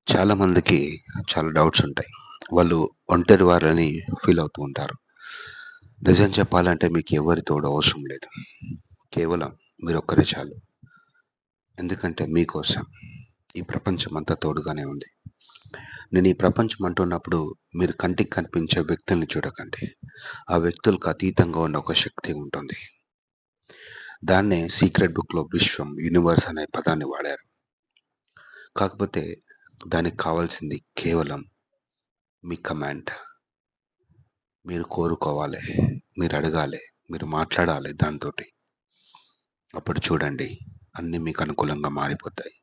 చాలా మందికి చాలా డౌట్స్ ఉంటాయి. వాళ్ళు ఒంటరి వారని ఫీల్ అవుతూ ఉంటారు. నిజం చెప్పాలంటే మీకు ఎవరి తోడు అవసరం లేదు. కేవలం మీరొక్కరే చాలు. ఎందుకంటే మీకోసం ఈ ప్రపంచం అంతా తోడుగానే ఉంది. నేను ఈ ప్రపంచం అంటున్నప్పుడు మీరు కంటికి కనిపించే వ్యక్తుల్ని చూడకండి. ఆ వ్యక్తులకు అతీతంగా ఉన్న ఒక శక్తి ఉంటుంది. దాన్నే సీక్రెట్ బుక్‌లో విశ్వం, యూనివర్స్ అనే పదాన్ని వాడారు. కాకపోతే దానికి కావాల్సింది కేవలం మీ కమాండ్. మీరు కోరుకోవాలి. మీరు అడగాలి. మీరు మాట్లాడాలి దాంతోటి. అప్పుడు చూడండి అన్నీ మీకు అనుకూలంగా మారిపోతాయి.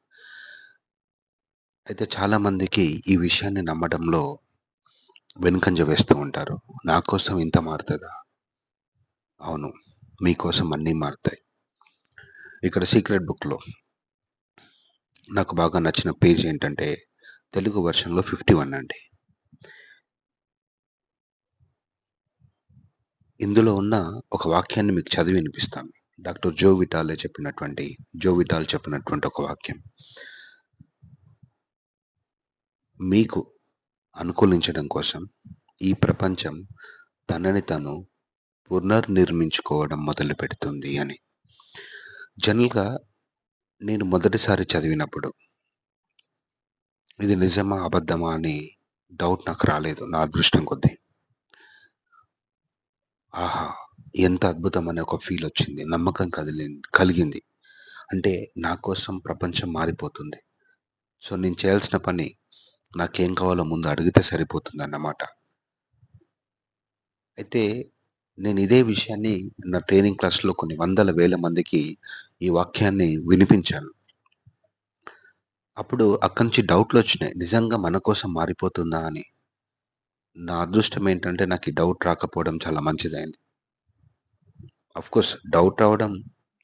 అయితే చాలామందికి ఈ విషయాన్ని నమ్మడంలో వెనుకంజ వేస్తూ ఉంటారు. నా కోసం ఇంత మారుతదా? అవును. మీకోసం అన్నీ మారుతాయి. ఇక్కడ సీక్రెట్ బుక్‌లో నాకు బాగా నచ్చిన పేజ్ ఏంటంటే తెలుగు వెర్షన్‌లో 51 అండి. ఇందులో ఉన్న ఒక వాక్యాన్ని మీకు చదివి వినిపిస్తాను. డాక్టర్ జో విటాల్ చెప్పినటువంటి ఒక వాక్యం. మీకు అనుకూలించడం కోసం ఈ ప్రపంచం తనని తను పునర్నిర్మించుకోవడం మొదలుపెడుతుంది అని. జనరల్‌గా నేను మొదటిసారి చదివినప్పుడు ఇది నిజమా? అబద్ధమా? అని డౌట్ నాకు రాలేదు నా అదృష్టం కొద్దీ. ఆహా! ఎంత అద్భుతం అనే ఒక ఫీలొచ్చింది. నమ్మకం కలిగింది. అంటే నా కోసం ప్రపంచం మారిపోతుంది. సో, నేను చేయాల్సిన పని నాకేం కావాలో ముందు అడిగితే సరిపోతుందన్నమాట. అయితే నేను ఇదే విషయాన్ని నా ట్రైనింగ్ క్లాస్‌లో కొన్ని వందల వేల మందికి ఈ వాక్యాన్ని వినిపించాను. అప్పుడు అక్కడి నుంచి డౌట్‌లొచ్చినాయి. నిజంగా మన కోసం మారిపోతుందా అని. నా అదృష్టం ఏంటంటే నాకు ఈ డౌట్ రాకపోవడం చాలా మంచిదైంది. ఆఫ్‌కోర్స్ డౌట్ రావడం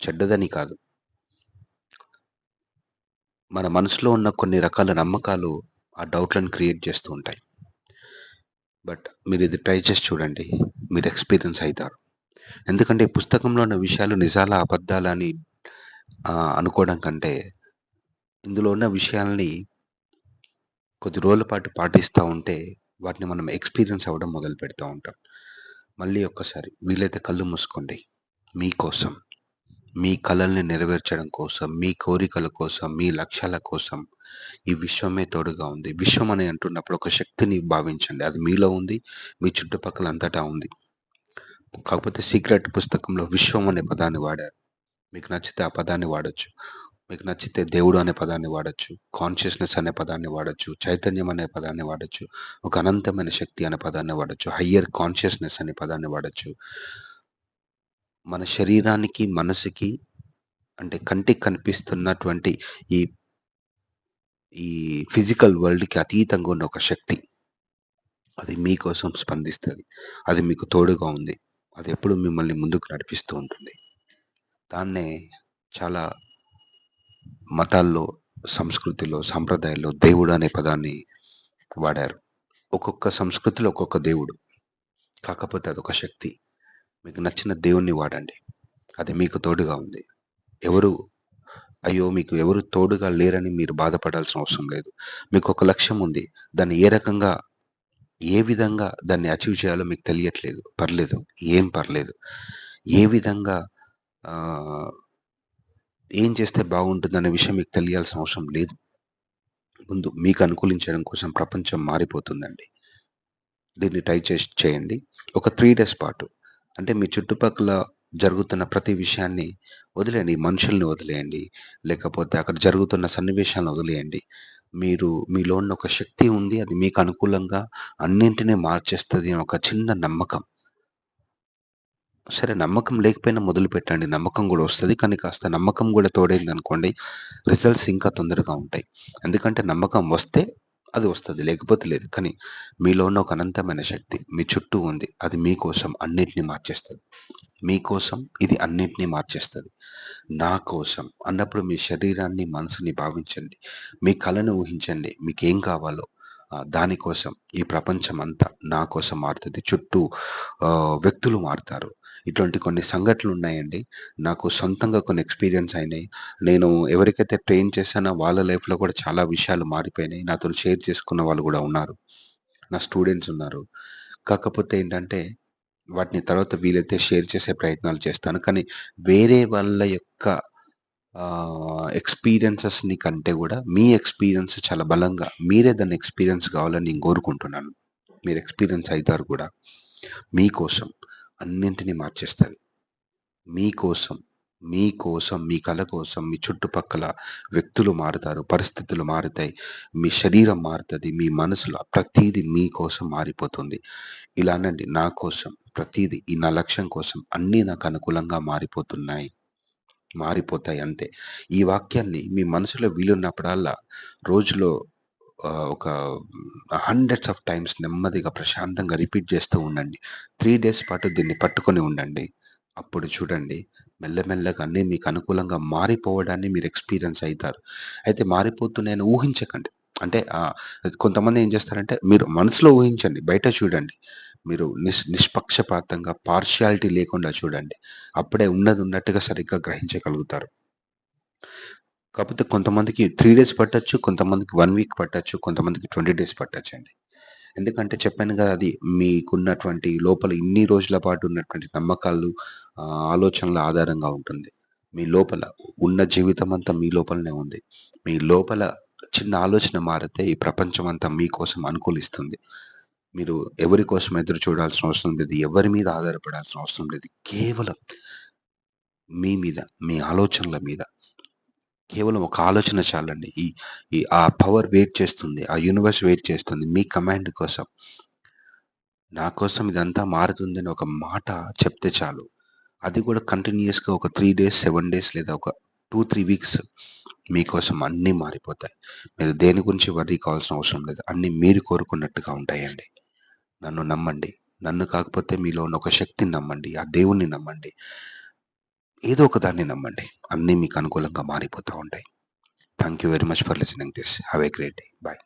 చెడ్డదని కాదు. మన మనసులో ఉన్న కొన్ని రకాల నమ్మకాలు ఆ డౌట్‌లను క్రియేట్ చేస్తూ ఉంటాయి. బట్ మీరిది ట్రై చేసి చూడండి. మీరు ఎక్స్‌పీరియన్స్ అయితారు. ఎందుకంటే ఈ పుస్తకంలో ఉన్న విషయాలు నిజాలా? అబద్ధాలా? అని అనుకోవడం కంటే ఇందులో ఉన్న విషయాల్ని కొద్ది రోజుల పాటు పాటిస్తా ఉంటే వాటిని మనం ఎక్స్‌పీరియన్స్ అవ్వడం మొదలు పెడతా ఉంటాం. మళ్ళీ ఒక్కసారి వీలైతే కళ్ళు మూసుకోండి. మీకోసం, మీ కలల్ని నెరవేర్చడం కోసం, మీ కోరికల కోసం, మీ లక్ష్యాల కోసం ఈ విశ్వమే తోడుగా ఉంది. విశ్వం అని అంటున్నప్పుడు ఒక శక్తిని భావించండి. అది మీలో ఉంది. మీ చుట్టుపక్కల అంతటా ఉంది. కాకపోతే సీక్రెట్ పుస్తకంలో విశ్వం అనే పదాన్ని వాడారు. మీకు నచ్చితే ఆ పదాన్ని వాడొచ్చు. మీకు నచ్చితే దేవుడు అనే పదాన్ని వాడొచ్చు. కాన్షియస్‌నెస్ అనే పదాన్ని వాడొచ్చు. చైతన్యం అనే పదాన్ని వాడొచ్చు. ఒక అనంతమైన శక్తి అనే పదాన్ని వాడొచ్చు. హయ్యర్ కాన్షియస్‌నెస్ అనే పదాన్ని వాడొచ్చు. మన శరీరానికి, మనసుకి అంటే కంటికి కనిపిస్తున్నటువంటి ఈ ఈ ఫిజికల్ వరల్డ్‌కి అతీతంగా ఉన్న ఒక శక్తి. అది మీకోసం స్పందిస్తది. అది మీకు తోడుగా ఉంది. అదెప్పుడు మిమ్మల్ని ముందుకు నడిపిస్తూ ఉంటుంది. దాన్నే చాలా మతాల్లో, సంస్కృతిలో, సంప్రదాయాల్లో దేవుడు అనే పదాన్ని వాడారు. ఒక్కొక్క సంస్కృతిలో ఒక్కొక్క దేవుడు. కాకపోతే అదొక శక్తి. మీకు నచ్చిన దేవుడిని వాడండి. అది మీకు తోడుగా ఉంది. ఎవరు అయ్యో! మీకు ఎవరు తోడుగా లేరని మీరు బాధపడాల్సిన అవసరం లేదు. మీకొక లక్ష్యం ఉంది. దాన్ని ఏ విధంగా దాన్ని అచీవ్ చేయాలో మీకు తెలియట్లేదు. పర్లేదు. ఏం పర్లేదు. ఏ విధంగా ఆహ్, ఏం చేస్తే బాగుంటుందనే విషయం మీకు తెలియాల్సిన అవసరం లేదు. ముందు మీకు అనుకూలించడం కోసం ప్రపంచం మారిపోతుందండి. దీన్ని చేయండి. ఒక 3 డేస్ పాటు. అంటే మీ చుట్టుపక్కల జరుగుతున్న ప్రతి విషయాన్ని వదిలేయండి. ఈ మనుషుల్ని వదిలేయండి. లేకపోతే అక్కడ జరుగుతున్న సన్నివేశాలను వదిలేయండి. మీలో ఉన్న ఒక శక్తి ఉంది. అది మీకు అనుకూలంగా అన్నింటిని మార్చేస్తది అని ఒక చిన్న నమ్మకం. సరే నమ్మకం లేకపోయినా మొదలుపెట్టండి. నమ్మకం గూడా వస్తది. కానీ కాస్త నమ్మకం గూడా తోడైందనుకోండి రిజల్ట్స్ ఇంకా తొందరగా ఉంటాయి. ఎందుకంటే నమ్మకం వస్తే అది వస్తది. లేకపోతే లేదు. కానీ మీలో ఉన్న ఒక అనంతమైన శక్తి మీ చుట్టూ ఉంది. అది మీకోసం అన్నిటిని మార్చేస్తది. మీకోసం ఇది అన్నిటిని మార్చేస్తది. నా కోసం అన్నప్పుడు మీ శరీరాన్ని, మనసుని భావించండి. మీ కలను ఊహించండి. మీకేం కావాలో దానికోసం ఈ ప్రపంచమంతా నా కోసం మారుతది. చుట్టూ వ్యక్తులు మారుతారు. ఇట్లాంటి కొన్ని సంఘటనలున్నాయండి. నాకు సొంతంగా కొన్ని ఎక్స్‌పీరియన్స్ అయినాయి. నేను ఎవరికైతే ట్రైన్ చేశానో వాళ్ళ లైఫ్‌లో కూడా చాలా విషయాలు మారిపోయినాయి. నాతోని షేర్ చేసుకున్న వాళ్ళు గూడా ఉన్నారు. నా స్టూడెంట్స్ ఉన్నారు. కాకపోతే ఏంటంటే, వాటిని తర్వాత వీలైతే షేర్ చేసే ప్రయత్నాలు చేస్తాను. కానీ వేరే వాళ్ళ యొక్క ఎక్స్‌పీరియన్సెస్‌ని కంటే గూడా మీ ఎక్స్‌పీరియన్స్ చాలా బలంగా మీరే దాన్ని ఎక్స్‌పీరియన్స్ కావాలని నేను కోరుకుంటున్నాను. మీరు ఎక్స్‌పీరియన్స్ అయితారు కూడా. మీకోసం అన్నింటిని మార్చేస్తది. మీకోసం, మీకోసం, మీ కల కోసం, మీ చుట్టుపక్కల వ్యక్తులు మారుతారు, పరిస్థితులు మారుతాయి, మీ శరీరం మారుతది, మీ మనసులో ప్రతీది మీకోసం మారిపోతుంది. ఇలానండి నా కోసం ప్రతీది ఈ నా లక్ష్యం కోసం అన్నీ నాకు అనుకూలంగా మారిపోతున్నాయి. మారిపోతాయి అంతే. ఈ వాక్యాన్ని మీ మనసులో వీలున్నప్పుడల్లా రోజులో ఒక హండ్రెడ్స్ ఆఫ్ టైమ్స్ నెమ్మదిగా ప్రశాంతంగా రిపీట్ చేస్తూ ఉండండి. 3 డేస్ పాటు దీన్ని పట్టుకొని ఉండండి. అప్పుడు చూడండి మెల్లమెల్లగా అన్నీ మీకు అనుకూలంగా మారిపోవడాన్ని మీరు ఎక్స్‌పీరియన్స్ అయితారు. అయితే మారిపోతున్నాయని ఊహించకండి. అంటే కొంతమంది ఏం చేస్తారంటే మీరు మనసులో ఊహించండి. బయట చూడండి. మీరు నిష్పక్షపాతంగా పార్షియాలిటీ లేకుండా చూడండి. అప్పుడే ఉన్నది ఉన్నట్టుగా సరిగ్గా గ్రహించగలుగుతారు. కాపోతే కొంతమందికి 3 డేస్ పట్టొచ్చు. కొంతమందికి 1 వీక్ పట్టొచ్చు. కొంతమందికి 20 డేస్ పట్టొచ్చండి. ఎందుకంటే చెప్పాను గదా! అది మీకున్నటువంటి లోపల ఇన్ని రోజుల పాటు ఉన్నటువంటి నమ్మకాలు, ఆలోచనల ఆధారంగా ఉంటుంది. మీ లోపల ఉన్న జీవితమంతా మీ లోపలనే ఉంది. మీ లోపల చిన్న ఆలోచన మారితే ఈ ప్రపంచమంతా మీకోసం అనుకూలిస్తుంది. మీరు ఎవరి కోసం ఎదురు చూడాల్సిన అవసరం లేదు. ఎవరి మీద ఆధారపడాల్సిన అవసరం లేదు. కేవలం మీ మీద, మీ ఆలోచనల మీద కేవలం ఒక ఆలోచన చాలండి. ఈ ఈ ఆ పవర్ వెయిట్ చేస్తుంది. ఆ యూనివర్స్ వెయిట్ చేస్తుంది మీ కమాండ్ కోసం. నా కోసం ఇదంతా మారుతుందని ఒక మాట చెప్తే చాలు. అది కూడా కంటిన్యూయస్‌గా ఒక 3 డేస్, 7 డేస్ లేదా ఒక 2, 3 వీక్స్ మీకోసం అన్నీ మారిపోతాయి. మీరు దేని గురించి వర్రీ కావాల్సిన అవసరం లేదు. అన్నీ మీరు కోరుకున్నట్టుగా ఉంటాయండి. నన్ను నమ్మండి. నన్ను కాకపోతే మీలో ఉన్న ఒక శక్తిని నమ్మండి. ఆ దేవుడిని నమ్మండి. ఏదో ఒక దాన్ని నమ్మండి. అన్నీ మీకు అనుకూలంగా మారిపోతా ఉంటాయి. Thank you very much for listening this. Have a great day. By.